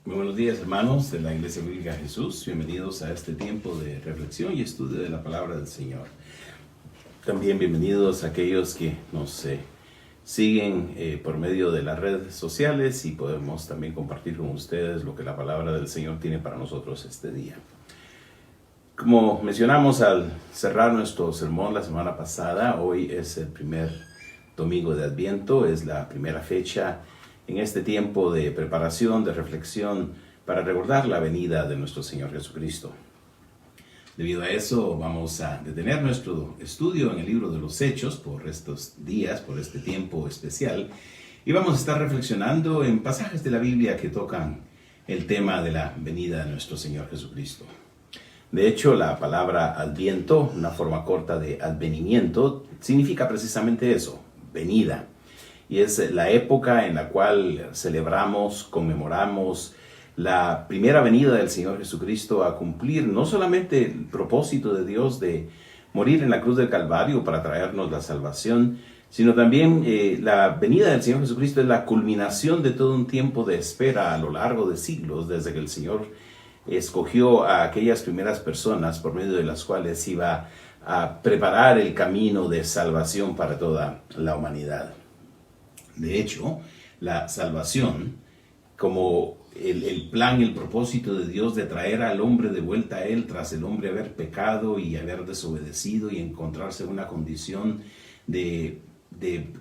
Muy buenos días, hermanos de la Iglesia Bíblica Jesús. Bienvenidos a este tiempo de reflexión y estudio de la palabra del Señor. También bienvenidos a aquellos que nos siguen por medio de las redes sociales y podemos también compartir con ustedes lo que la palabra del Señor tiene para nosotros este día. Como mencionamos al cerrar nuestro sermón la semana pasada, hoy es el primer domingo de Adviento, es la primera fecha en este tiempo de preparación, de reflexión, para recordar la venida de nuestro Señor Jesucristo. Debido a eso, vamos a detener nuestro estudio en el libro de los Hechos por estos días, por este tiempo especial, y vamos a estar reflexionando en pasajes de la Biblia que tocan el tema de la venida de nuestro Señor Jesucristo. De hecho, la palabra Adviento, una forma corta de advenimiento, significa precisamente eso, venida. Y es la época en la cual celebramos, conmemoramos la primera venida del Señor Jesucristo a cumplir no solamente el propósito de Dios de morir en la cruz del Calvario para traernos la salvación, sino también la venida del Señor Jesucristo es la culminación de todo un tiempo de espera a lo largo de siglos, desde que el Señor escogió a aquellas primeras personas por medio de las cuales iba a preparar el camino de salvación para toda la humanidad. De hecho, la salvación, como el plan, el propósito de Dios de traer al hombre de vuelta a Él tras el hombre haber pecado y haber desobedecido y encontrarse en una condición de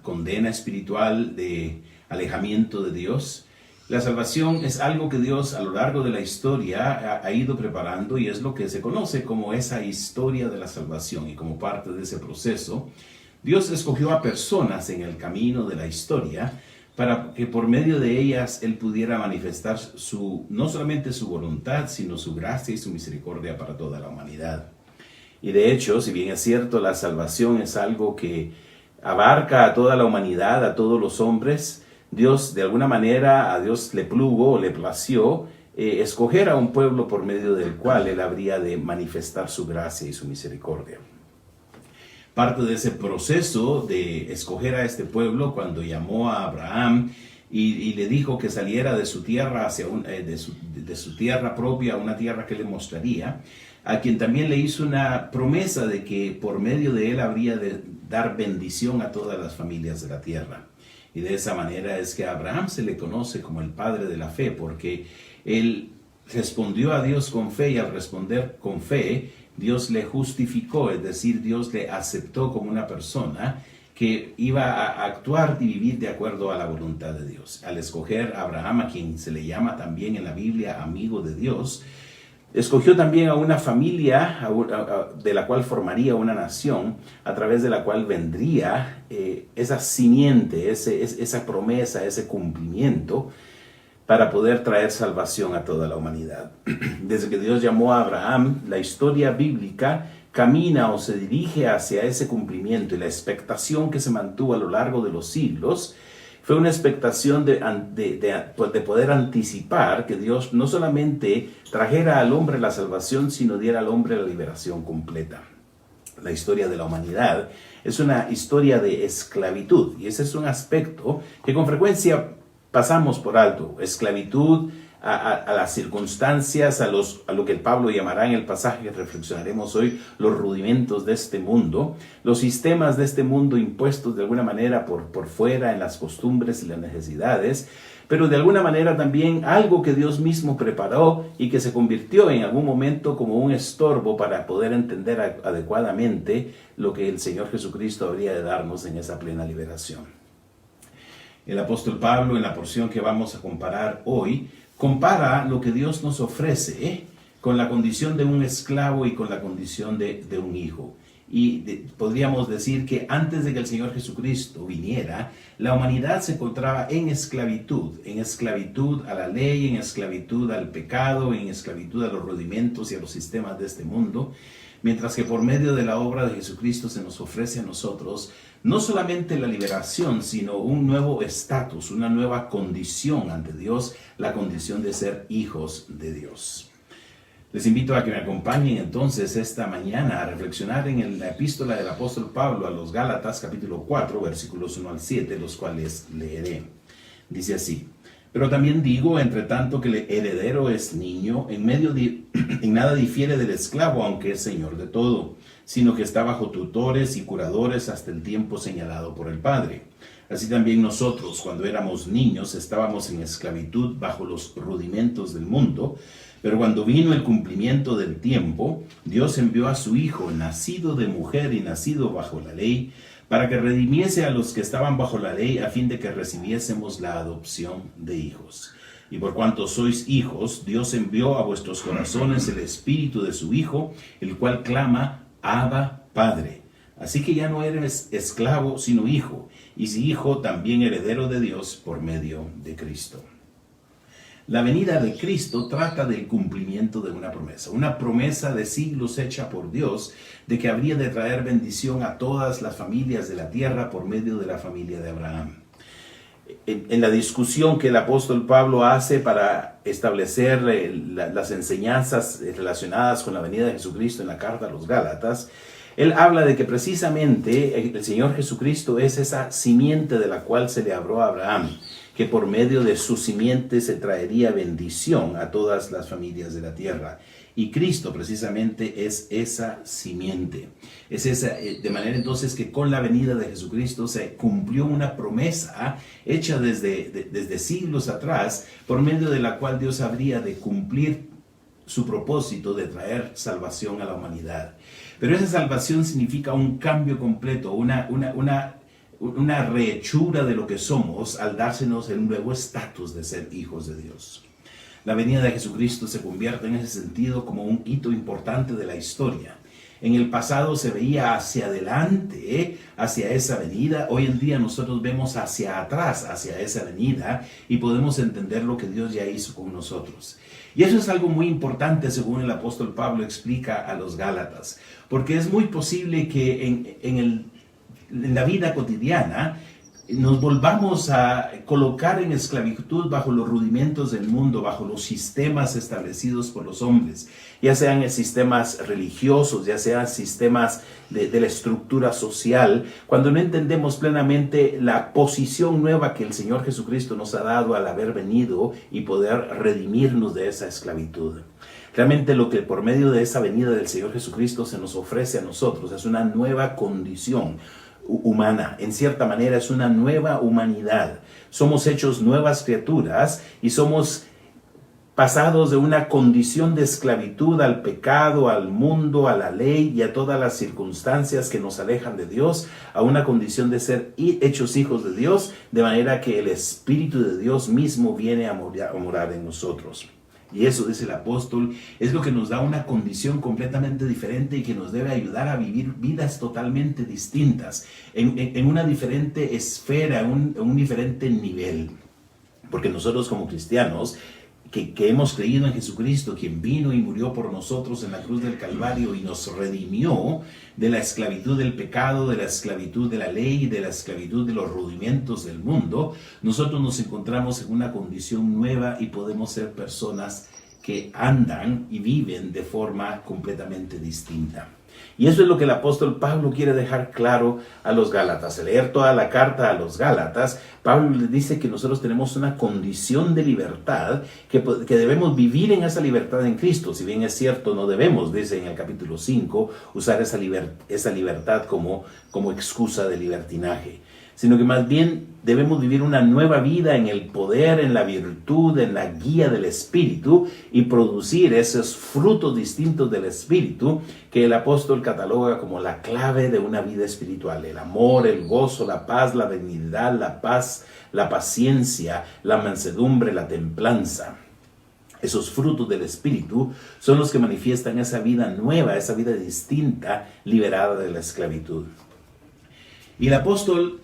condena espiritual, de alejamiento de Dios. La salvación es algo que Dios a lo largo de la historia ha ido preparando y es lo que se conoce como esa historia de la salvación. Y como parte de ese proceso, Dios escogió a personas en el camino de la historia para que por medio de ellas Él pudiera manifestar no solamente su voluntad, sino su gracia y su misericordia para toda la humanidad. Y de hecho, si bien es cierto, la salvación es algo que abarca a toda la humanidad, a todos los hombres, Dios, de alguna manera, a Dios le plugo o le plació escoger a un pueblo por medio del cual Él habría de manifestar su gracia y su misericordia. Parte de ese proceso de escoger a este pueblo, cuando llamó a Abraham y le dijo que saliera de su tierra de su tierra propia a una tierra que le mostraría, a quien también le hizo una promesa de que por medio de él habría de dar bendición a todas las familias de la tierra. Y de esa manera es que a Abraham se le conoce como el padre de la fe, porque él respondió a Dios con fe, y al responder con fe, Dios le justificó, es decir, Dios le aceptó como una persona que iba a actuar y vivir de acuerdo a la voluntad de Dios. Al escoger a Abraham, a quien se le llama también en la Biblia amigo de Dios, escogió también a una familia de la cual formaría una nación, a través de la cual vendría esa simiente, esa promesa, ese cumplimiento, para poder traer salvación a toda la humanidad. Desde que Dios llamó a Abraham, la historia bíblica camina o se dirige hacia ese cumplimiento, y la expectación que se mantuvo a lo largo de los siglos fue una expectación de poder anticipar que Dios no solamente trajera al hombre la salvación, sino diera al hombre la liberación completa. La historia de la humanidad es una historia de esclavitud, y ese es un aspecto que con frecuencia pasamos por alto. Esclavitud a las circunstancias, a lo que Pablo llamará en el pasaje que reflexionaremos hoy, los rudimentos de este mundo, los sistemas de este mundo impuestos de alguna manera por fuera en las costumbres y las necesidades, pero de alguna manera también algo que Dios mismo preparó y que se convirtió en algún momento como un estorbo para poder entender adecuadamente lo que el Señor Jesucristo habría de darnos en esa plena liberación. El apóstol Pablo, en la porción que vamos a comparar hoy, compara lo que Dios nos ofrece con la condición de un esclavo y con la condición de un hijo. Y podríamos decir que antes de que el Señor Jesucristo viniera, la humanidad se encontraba en esclavitud a la ley, en esclavitud al pecado, en esclavitud a los rudimentos y a los sistemas de este mundo, mientras que por medio de la obra de Jesucristo se nos ofrece a nosotros no solamente la liberación, sino un nuevo estatus, una nueva condición ante Dios, la condición de ser hijos de Dios. Les invito a que me acompañen entonces esta mañana a reflexionar en la epístola del apóstol Pablo a los Gálatas, capítulo 4, versículos 1 al 7, los cuales leeré. Dice así: Pero también digo, entre tanto que el heredero es niño, en nada difiere del esclavo, aunque es señor de todo, sino que está bajo tutores y curadores hasta el tiempo señalado por el Padre. Así también nosotros, cuando éramos niños, estábamos en esclavitud bajo los rudimentos del mundo, pero cuando vino el cumplimiento del tiempo, Dios envió a su Hijo, nacido de mujer y nacido bajo la ley, para que redimiese a los que estaban bajo la ley, a fin de que recibiésemos la adopción de hijos. Y por cuanto sois hijos, Dios envió a vuestros corazones el Espíritu de su Hijo, el cual clama, Abba, Padre. Así que ya no eres esclavo, sino hijo, y si hijo, también heredero de Dios por medio de Cristo. La venida de Cristo trata del cumplimiento de una promesa de siglos hecha por Dios, de que habría de traer bendición a todas las familias de la tierra por medio de la familia de Abraham. En la discusión que el apóstol Pablo hace para establecer las enseñanzas relacionadas con la venida de Jesucristo en la carta a los Gálatas, él habla de que precisamente el Señor Jesucristo es esa simiente de la cual se le habló a Abraham, que por medio de su simiente se traería bendición a todas las familias de la tierra. Y Cristo precisamente es esa simiente. Es esa, de manera entonces que con la venida de Jesucristo se cumplió una promesa hecha desde siglos atrás, por medio de la cual Dios habría de cumplir su propósito de traer salvación a la humanidad. Pero esa salvación significa un cambio completo, una rehechura de lo que somos al dársenos el nuevo estatus de ser hijos de Dios. La venida de Jesucristo se convierte en ese sentido como un hito importante de la historia. En el pasado se veía hacia adelante, hacia esa venida. Hoy en día nosotros vemos hacia atrás, hacia esa venida, y podemos entender lo que Dios ya hizo con nosotros. Y eso es algo muy importante, según el apóstol Pablo explica a los Gálatas, porque es muy posible que en la vida cotidiana nos volvamos a colocar en esclavitud bajo los rudimentos del mundo, bajo los sistemas establecidos por los hombres, ya sean sistemas religiosos, ya sean sistemas de la estructura social, cuando no entendemos plenamente la posición nueva que el Señor Jesucristo nos ha dado al haber venido y poder redimirnos de esa esclavitud. Realmente lo que por medio de esa venida del Señor Jesucristo se nos ofrece a nosotros es una nueva condición humana. En cierta manera es una nueva humanidad. Somos hechos nuevas criaturas y somos pasados de una condición de esclavitud al pecado, al mundo, a la ley y a todas las circunstancias que nos alejan de Dios, a una condición de ser hechos hijos de Dios, de manera que el Espíritu de Dios mismo viene a morar en nosotros. Y eso, dice el apóstol, es lo que nos da una condición completamente diferente y que nos debe ayudar a vivir vidas totalmente distintas, en una diferente esfera, en un diferente nivel. Porque nosotros como cristianos, que hemos creído en Jesucristo, quien vino y murió por nosotros en la cruz del Calvario y nos redimió de la esclavitud del pecado, de la esclavitud de la ley, de la esclavitud de los rudimentos del mundo, nosotros nos encontramos en una condición nueva y podemos ser personas que andan y viven de forma completamente distinta. Y eso es lo que el apóstol Pablo quiere dejar claro a los Gálatas. Al leer toda la carta a los Gálatas, Pablo les dice que nosotros tenemos una condición de libertad, que debemos vivir en esa libertad en Cristo. Si bien es cierto, no debemos, dice en el capítulo 5, usar esa libertad como excusa de libertinaje, sino que más bien debemos vivir una nueva vida en el poder, en la virtud, en la guía del Espíritu y producir esos frutos distintos del Espíritu que el apóstol cataloga como la clave de una vida espiritual: el amor, el gozo, la paz, la benignidad, la paz, la paciencia, la mansedumbre, la templanza. Esos frutos del Espíritu son los que manifiestan esa vida nueva, esa vida distinta, liberada de la esclavitud. Y el apóstol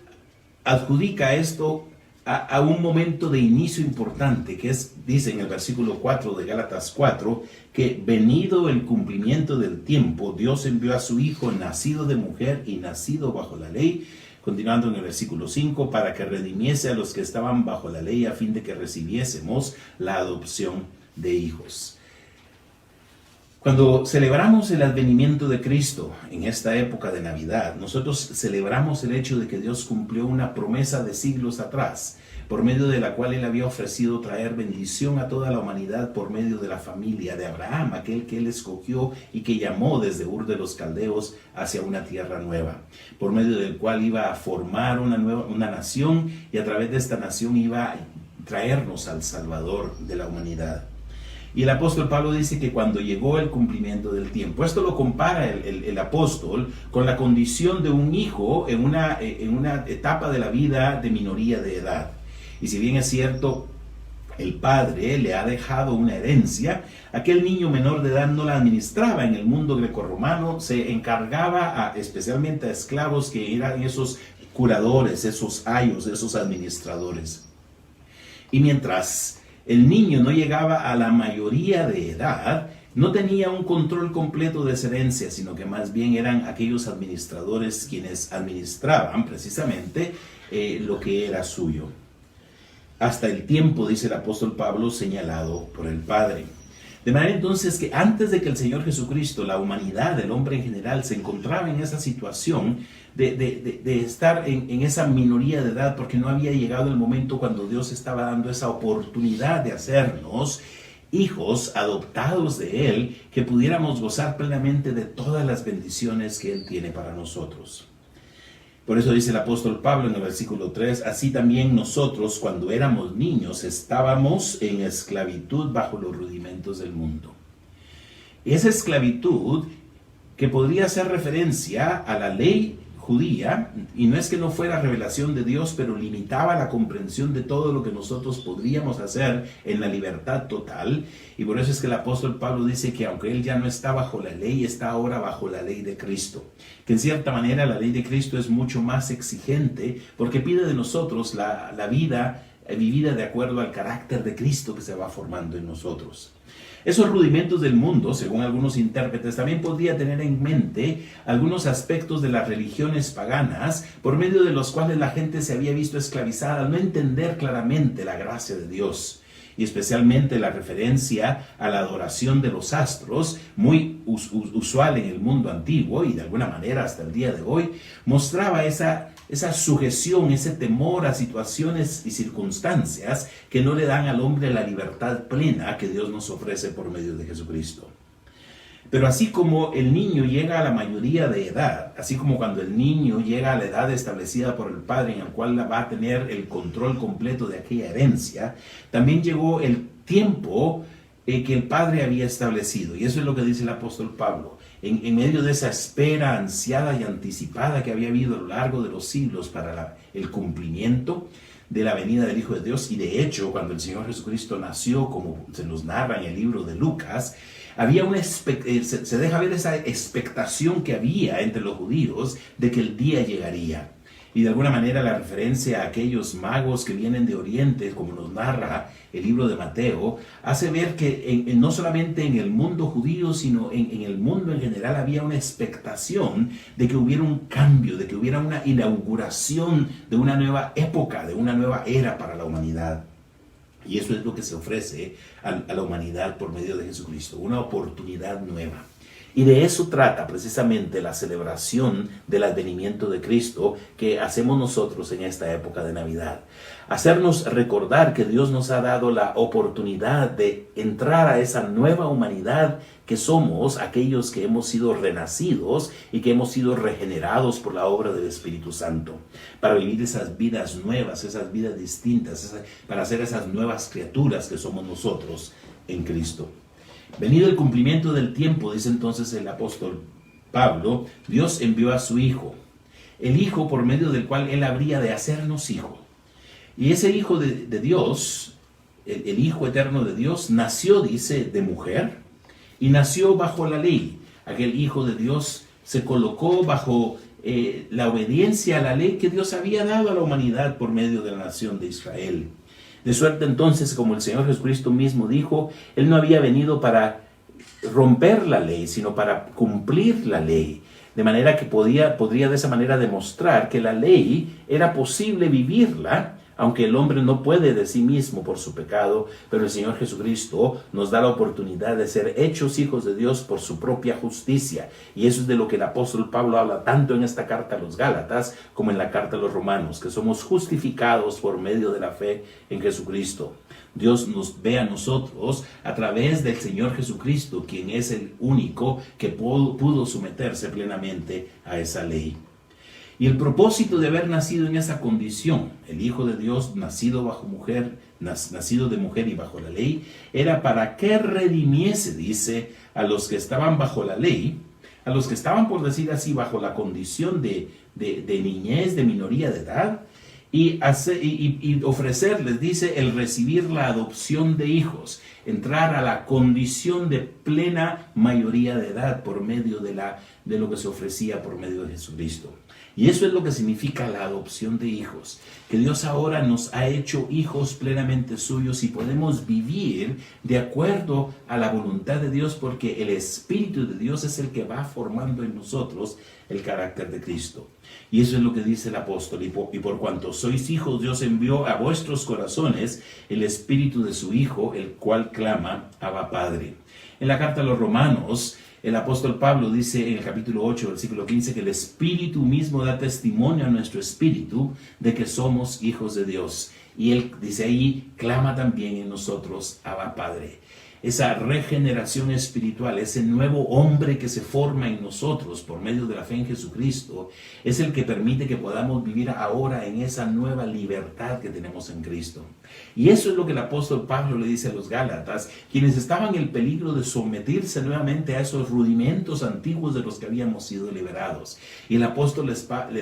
adjudica esto a un momento de inicio importante, que es, dice en el versículo 4 de Gálatas 4, que venido el cumplimiento del tiempo, Dios envió a su Hijo, nacido de mujer y nacido bajo la ley, continuando en el versículo 5, para que redimiese a los que estaban bajo la ley, a fin de que recibiésemos la adopción de hijos. Cuando celebramos el advenimiento de Cristo en esta época de Navidad, nosotros celebramos el hecho de que Dios cumplió una promesa de siglos atrás, por medio de la cual él había ofrecido traer bendición a toda la humanidad por medio de la familia de Abraham, aquel que él escogió y que llamó desde Ur de los Caldeos hacia una tierra nueva, por medio del cual iba a formar una nación, y a través de esta nación iba a traernos al Salvador de la humanidad. Y el apóstol Pablo dice que cuando llegó el cumplimiento del tiempo, esto lo compara el apóstol con la condición de un hijo en una etapa de la vida de minoría de edad. Y si bien es cierto, el padre le ha dejado una herencia, aquel niño menor de edad no la administraba en el mundo grecorromano, se encargaba especialmente a esclavos que eran esos curadores, esos ayos, esos administradores. Y mientras el niño no llegaba a la mayoría de edad, no tenía un control completo de esa herencia, sino que más bien eran aquellos administradores quienes administraban precisamente lo que era suyo. Hasta el tiempo, dice el apóstol Pablo, señalado por el Padre. De manera entonces que antes de que el Señor Jesucristo, la humanidad, el hombre en general, se encontraba en esa situación de estar en esa minoría de edad, porque no había llegado el momento cuando Dios estaba dando esa oportunidad de hacernos hijos adoptados de Él, que pudiéramos gozar plenamente de todas las bendiciones que Él tiene para nosotros. Por eso dice el apóstol Pablo en el versículo 3, así también nosotros cuando éramos niños estábamos en esclavitud bajo los rudimentos del mundo. Esa esclavitud que podría hacer referencia a la ley judía, y no es que no fuera revelación de Dios, pero limitaba la comprensión de todo lo que nosotros podríamos hacer en la libertad total. Y por eso es que el apóstol Pablo dice que aunque él ya no está bajo la ley, está ahora bajo la ley de Cristo. Que en cierta manera la ley de Cristo es mucho más exigente porque pide de nosotros la vida vivida de acuerdo al carácter de Cristo que se va formando en nosotros. Esos rudimentos del mundo, según algunos intérpretes, también podría tener en mente algunos aspectos de las religiones paganas por medio de los cuales la gente se había visto esclavizada al no entender claramente la gracia de Dios. Y especialmente la referencia a la adoración de los astros, muy usual en el mundo antiguo y de alguna manera hasta el día de hoy, mostraba esa sujeción, ese temor a situaciones y circunstancias que no le dan al hombre la libertad plena que Dios nos ofrece por medio de Jesucristo. Pero así como el niño llega a la mayoría de edad, así como cuando el niño llega a la edad establecida por el padre en el cual va a tener el control completo de aquella herencia, también llegó el tiempo que el padre había establecido. Y eso es lo que dice el apóstol Pablo. En medio de esa espera ansiada y anticipada que había habido a lo largo de los siglos para el cumplimiento de la venida del Hijo de Dios, y de hecho cuando el Señor Jesucristo nació, como se nos narra en el libro de Lucas, había se deja ver esa expectación que había entre los judíos de que el día llegaría. Y de alguna manera la referencia a aquellos magos que vienen de Oriente, como nos narra el libro de Mateo, hace ver que no solamente en el mundo judío, sino en el mundo en general había una expectación de que hubiera un cambio, de que hubiera una inauguración de una nueva época, de una nueva era para la humanidad. Y eso es lo que se ofrece a la humanidad por medio de Jesucristo, una oportunidad nueva. Y de eso trata precisamente la celebración del advenimiento de Cristo que hacemos nosotros en esta época de Navidad. Hacernos recordar que Dios nos ha dado la oportunidad de entrar a esa nueva humanidad que somos aquellos que hemos sido renacidos y que hemos sido regenerados por la obra del Espíritu Santo, para vivir esas vidas nuevas, esas vidas distintas, para ser esas nuevas criaturas que somos nosotros en Cristo. Venido el cumplimiento del tiempo, dice entonces el apóstol Pablo, Dios envió a su Hijo, el Hijo por medio del cual Él habría de hacernos hijos. Y ese Hijo de Dios, el Hijo eterno de Dios, nació, dice, de mujer y nació bajo la ley. Aquel Hijo de Dios se colocó bajo la obediencia a la ley que Dios había dado a la humanidad por medio de la nación de Israel. De suerte entonces, como el Señor Jesucristo mismo dijo, Él no había venido para romper la ley, sino para cumplir la ley. De manera que podría de esa manera demostrar que la ley era posible vivirla aunque el hombre no puede de sí mismo por su pecado, pero el Señor Jesucristo nos da la oportunidad de ser hechos hijos de Dios por su propia justicia. Y eso es de lo que el apóstol Pablo habla tanto en esta carta a los Gálatas como en la carta a los Romanos, que somos justificados por medio de la fe en Jesucristo. Dios nos ve a nosotros a través del Señor Jesucristo, quien es el único que pudo someterse plenamente a esa ley. Y el propósito de haber nacido en esa condición, el Hijo de Dios nacido de mujer y bajo la ley, era para que redimiese, dice, a los que estaban bajo la ley, a los que estaban, por decir así, bajo la condición de niñez, de minoría de edad, y ofrecerles, dice, el recibir la adopción de hijos, entrar a la condición de plena mayoría de edad por medio de lo que se ofrecía por medio de Jesucristo. Y eso es lo que significa la adopción de hijos, que Dios ahora nos ha hecho hijos plenamente suyos y podemos vivir de acuerdo a la voluntad de Dios, porque el Espíritu de Dios es el que va formando en nosotros el carácter de Cristo. Y eso es lo que dice el apóstol: y por cuanto sois hijos, Dios envió a vuestros corazones el Espíritu de su Hijo, el cual clama, Abba Padre. En la carta a los Romanos, el apóstol Pablo dice en el capítulo 8, versículo 15, que el Espíritu mismo da testimonio a nuestro espíritu de que somos hijos de Dios. Y él dice ahí, clama también en nosotros, Abba Padre. Esa regeneración espiritual, ese nuevo hombre que se forma en nosotros por medio de la fe en Jesucristo, es el que permite que podamos vivir ahora en esa nueva libertad que tenemos en Cristo. Y eso es lo que el apóstol Pablo le dice a los Gálatas, quienes estaban en el peligro de someterse nuevamente a esos rudimentos antiguos de los que habíamos sido liberados. Y el apóstol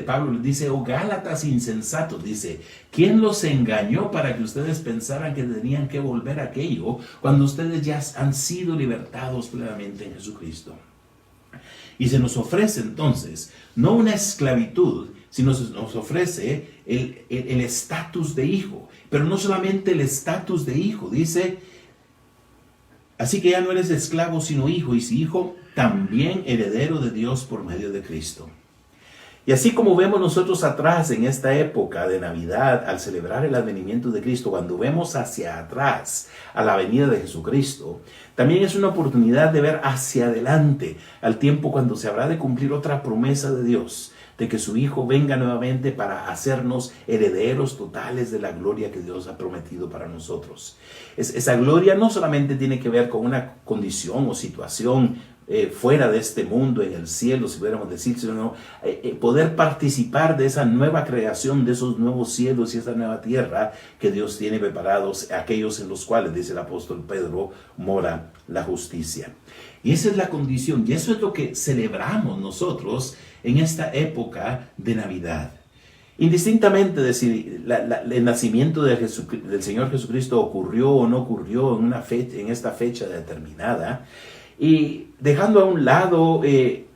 Pablo les dice: oh Gálatas insensatos, dice, ¿quién los engañó para que ustedes pensaran que tenían que volver a aquello cuando ustedes ya han sido libertados plenamente en Jesucristo? Y se nos ofrece entonces no una esclavitud, sino se nos ofrece el estatus de hijo. Pero no solamente el estatus de hijo, dice, así que ya no eres esclavo sino hijo, y si hijo, también heredero de Dios por medio de Cristo. Y así como vemos nosotros atrás en esta época de Navidad, al celebrar el advenimiento de Cristo, cuando vemos hacia atrás a la venida de Jesucristo, también es una oportunidad de ver hacia adelante, al tiempo cuando se habrá de cumplir otra promesa de Dios, de que su Hijo venga nuevamente para hacernos herederos totales de la gloria que Dios ha prometido para nosotros. Esa gloria no solamente tiene que ver con una condición o situación fuera de este mundo, en el cielo, si pudiéramos decir, sino poder participar de esa nueva creación, de esos nuevos cielos y esa nueva tierra que Dios tiene preparados, aquellos en los cuales, dice el apóstol Pedro, mora la justicia. Y esa es la condición, y eso es lo que celebramos nosotros en esta época de Navidad. Indistintamente de si el nacimiento del Señor Jesucristo ocurrió o no ocurrió en esta fecha determinada, y dejando a un lado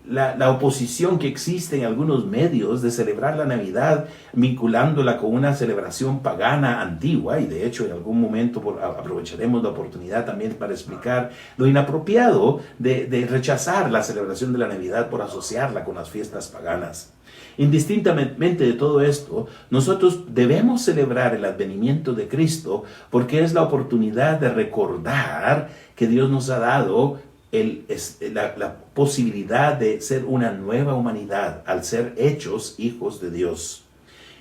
la oposición que existe en algunos medios de celebrar la Navidad vinculándola con una celebración pagana antigua, y de hecho en algún momento aprovecharemos la oportunidad también para explicar lo inapropiado de rechazar la celebración de la Navidad por asociarla con las fiestas paganas. Indistintamente de todo esto, nosotros debemos celebrar el advenimiento de Cristo porque es la oportunidad de recordar que Dios nos ha dado la posibilidad de ser una nueva humanidad al ser hechos hijos de Dios.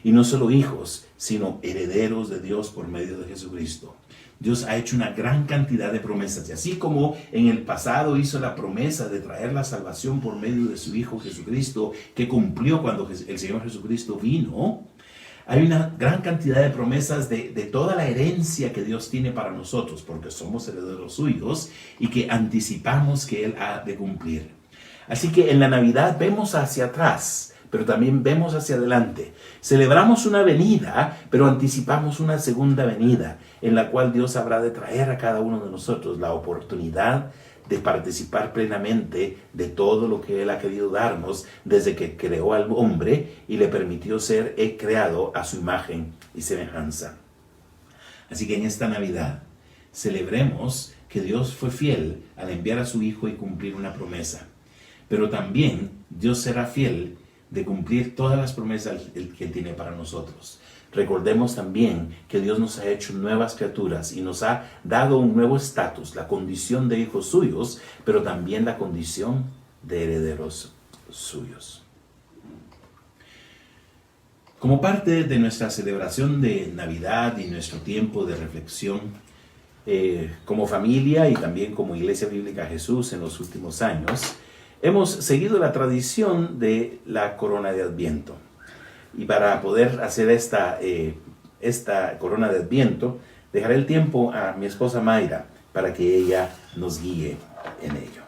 Y no solo hijos, sino herederos de Dios por medio de Jesucristo. Dios ha hecho una gran cantidad de promesas, y así como en el pasado hizo la promesa de traer la salvación por medio de su Hijo Jesucristo, que cumplió cuando el Señor Jesucristo vino, hay una gran cantidad de promesas de toda la herencia que Dios tiene para nosotros, porque somos herederos suyos y que anticipamos que Él ha de cumplir. Así que en la Navidad vemos hacia atrás, pero también vemos hacia adelante. Celebramos una venida, pero anticipamos una segunda venida, en la cual Dios habrá de traer a cada uno de nosotros la oportunidad de participar plenamente de todo lo que Él ha querido darnos desde que creó al hombre y le permitió ser creado a su imagen y semejanza. Así que en esta Navidad celebremos que Dios fue fiel al enviar a su Hijo y cumplir una promesa. Pero también Dios será fiel de cumplir todas las promesas que Él tiene para nosotros. recordemos también que Dios nos ha hecho nuevas criaturas y nos ha dado un nuevo estatus, la condición de hijos suyos, pero también la condición de herederos suyos. Como parte de nuestra celebración de Navidad y nuestro tiempo de reflexión, como familia y también como Iglesia Bíblica Jesús en los últimos años, hemos seguido la tradición de la corona de Adviento. Y para poder hacer esta corona de Adviento, dejaré el tiempo a mi esposa Mayra para que ella nos guíe en ello.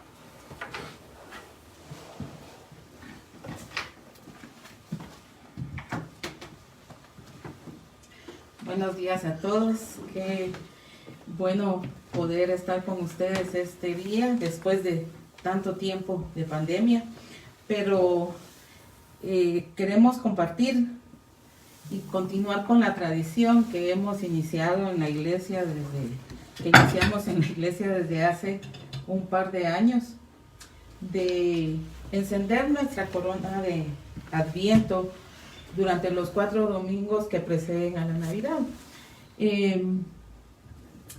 Buenos días a todos. Qué bueno poder estar con ustedes este día después de tanto tiempo de pandemia, pero queremos compartir y continuar con la tradición que hemos iniciado en la iglesia desde hace un par de años, de encender nuestra corona de Adviento durante los 4 domingos que preceden a la Navidad.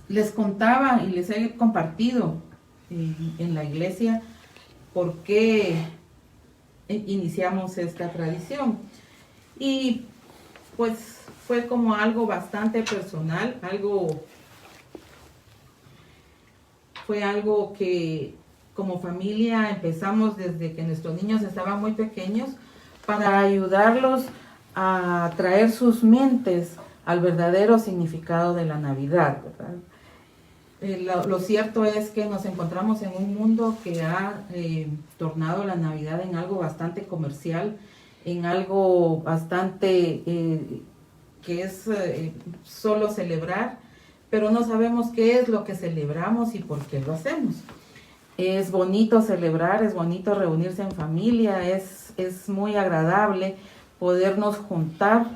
Les contaba y les he compartido en la iglesia por qué iniciamos esta tradición. Y pues fue como algo bastante personal, fue algo que como familia empezamos desde que nuestros niños estaban muy pequeños para ayudarlos a traer sus mentes al verdadero significado de la Navidad, ¿verdad? Lo cierto es que nos encontramos en un mundo que ha tornado la Navidad en algo bastante comercial, en algo bastante que es solo celebrar, pero no sabemos qué es lo que celebramos y por qué lo hacemos. Es bonito celebrar, es bonito reunirse en familia, es muy agradable podernos juntar,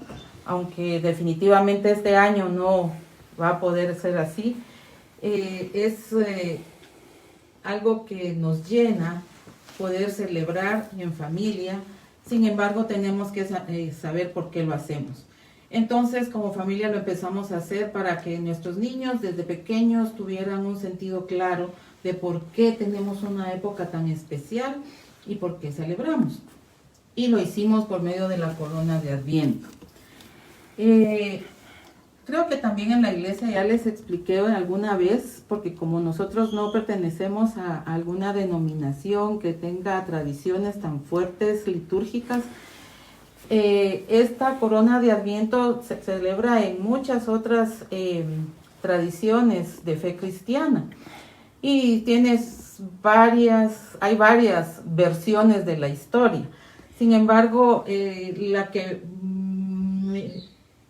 aunque definitivamente este año no va a poder ser así. Es algo que nos llena poder celebrar en familia. Sin embargo, tenemos que saber por qué lo hacemos. Entonces, como familia lo empezamos a hacer para que nuestros niños desde pequeños tuvieran un sentido claro de por qué tenemos una época tan especial y por qué celebramos. Y lo hicimos por medio de la corona de Adviento. Creo que también en la iglesia ya les expliqué alguna vez, porque como nosotros no pertenecemos a alguna denominación que tenga tradiciones tan fuertes litúrgicas, esta corona de Adviento se celebra en muchas otras tradiciones de fe cristiana y hay varias versiones de la historia. Sin embargo,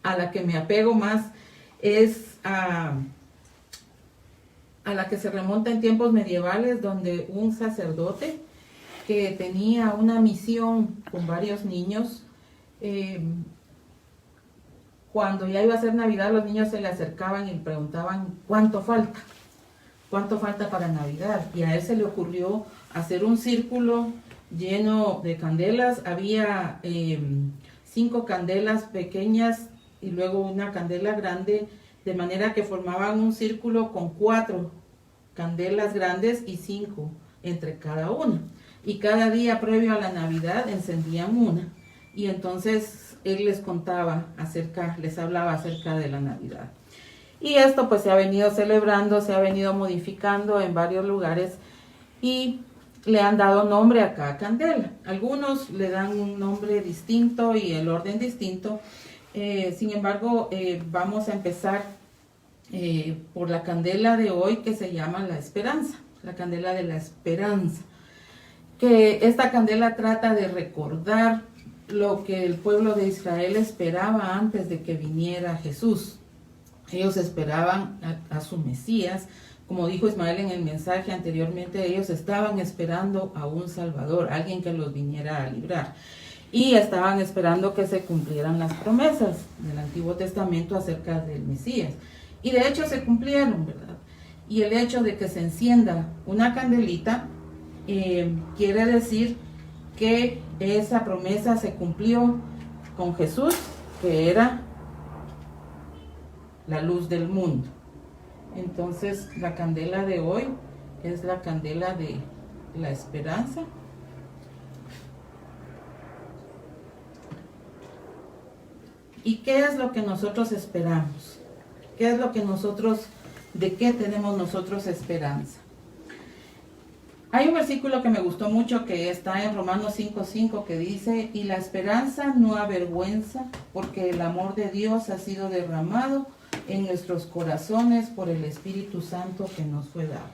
a la que me apego más es a la que se remonta en tiempos medievales, donde un sacerdote que tenía una misión con varios niños, cuando ya iba a ser Navidad, los niños se le acercaban y le preguntaban ¿cuánto falta para Navidad? Y a él se le ocurrió hacer un círculo lleno de candelas. Había 5 candelas pequeñas y luego una candela grande, de manera que formaban un círculo con 4 candelas grandes y 5 entre cada una. Y cada día previo a la Navidad encendían una. Y entonces él les hablaba acerca de la Navidad. Y esto pues se ha venido celebrando, se ha venido modificando en varios lugares y le han dado nombre a cada candela. Algunos le dan un nombre distinto y el orden distinto. Sin embargo, vamos a empezar por la candela de hoy, que se llama la esperanza, la candela de la esperanza. Que esta candela trata de recordar lo que el pueblo de Israel esperaba antes de que viniera Jesús. Ellos esperaban a su Mesías. Como dijo Ismael en el mensaje anteriormente, ellos estaban esperando a un Salvador, alguien que los viniera a librar. Y estaban esperando que se cumplieran las promesas del Antiguo Testamento acerca del Mesías. Y de hecho se cumplieron, ¿verdad? Y el hecho de que se encienda una candelita quiere decir que esa promesa se cumplió con Jesús, que era la luz del mundo. Entonces, la candela de hoy es la candela de la esperanza. ¿Y qué es lo que nosotros esperamos? ¿Qué es lo que de qué tenemos nosotros esperanza? Hay un versículo que me gustó mucho que está en Romanos 5:5 que dice: y la esperanza no avergüenza, porque el amor de Dios ha sido derramado en nuestros corazones por el Espíritu Santo que nos fue dado.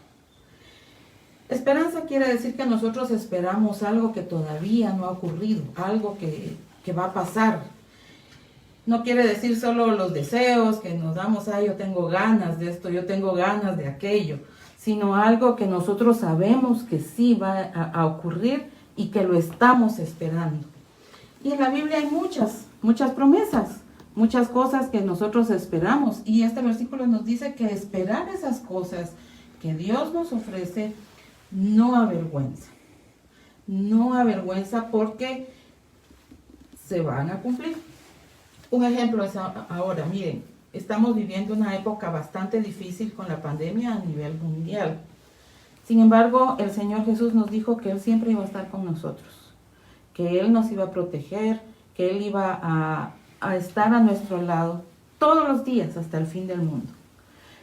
Esperanza quiere decir que nosotros esperamos algo que todavía no ha ocurrido, algo que va a pasar. No quiere decir solo los deseos que nos damos, yo tengo ganas de esto, yo tengo ganas de aquello, sino algo que nosotros sabemos que sí va a ocurrir y que lo estamos esperando. Y en la Biblia hay muchas promesas, muchas cosas que nosotros esperamos. Y este versículo nos dice que esperar esas cosas que Dios nos ofrece no avergüenza. No avergüenza porque se van a cumplir. Un ejemplo es ahora, miren, estamos viviendo una época bastante difícil con la pandemia a nivel mundial. Sin embargo, el Señor Jesús nos dijo que Él siempre iba a estar con nosotros, que Él nos iba a proteger, que Él iba a estar a nuestro lado todos los días hasta el fin del mundo.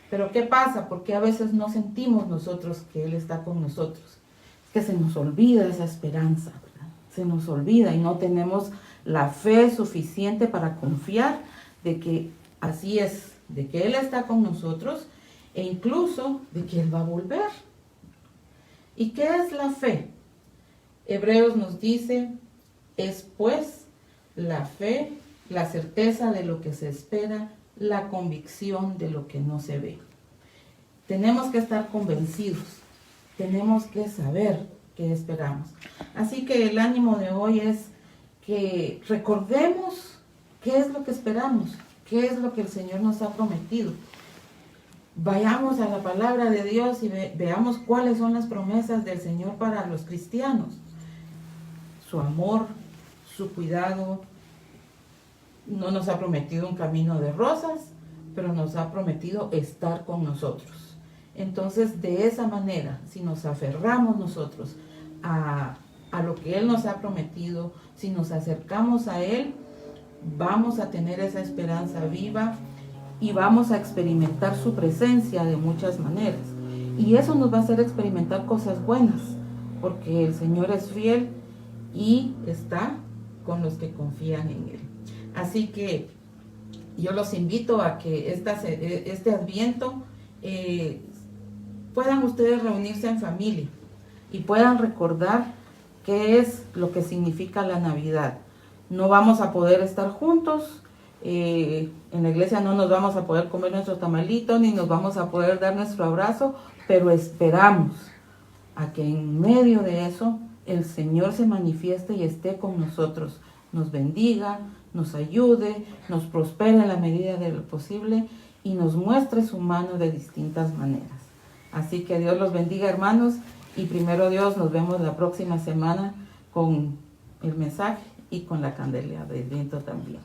Pero ¿qué pasa? Porque a veces no sentimos nosotros que Él está con nosotros. Es que se nos olvida esa esperanza, ¿verdad? Se nos olvida y no tenemos la fe suficiente para confiar de que así es, de que Él está con nosotros e incluso de que Él va a volver. ¿Y qué es la fe? Hebreos nos dice, es pues la fe, la certeza de lo que se espera, la convicción de lo que no se ve. Tenemos que estar convencidos, tenemos que saber qué esperamos. Así que el ánimo de hoy es que recordemos qué es lo que esperamos, qué es lo que el Señor nos ha prometido. Vayamos a la palabra de Dios y veamos cuáles son las promesas del Señor para los cristianos. Su amor, su cuidado. No nos ha prometido un camino de rosas, pero nos ha prometido estar con nosotros. Entonces, de esa manera, si nos aferramos nosotros a lo que Él nos ha prometido, si nos acercamos a Él, vamos a tener esa esperanza viva y vamos a experimentar su presencia de muchas maneras. Y eso nos va a hacer experimentar cosas buenas, porque el Señor es fiel y está con los que confían en Él. Así que yo los invito a que este Adviento puedan ustedes reunirse en familia y puedan recordar qué es lo que significa la Navidad. No vamos a poder estar juntos, en la iglesia no nos vamos a poder comer nuestro tamalito, ni nos vamos a poder dar nuestro abrazo, pero esperamos a que en medio de eso el Señor se manifieste y esté con nosotros, nos bendiga, nos ayude, nos prospere en la medida de lo posible y nos muestre su mano de distintas maneras. Así que Dios los bendiga, hermanos, y primero Dios, nos vemos la próxima semana con el mensaje y con la candela de Adviento también.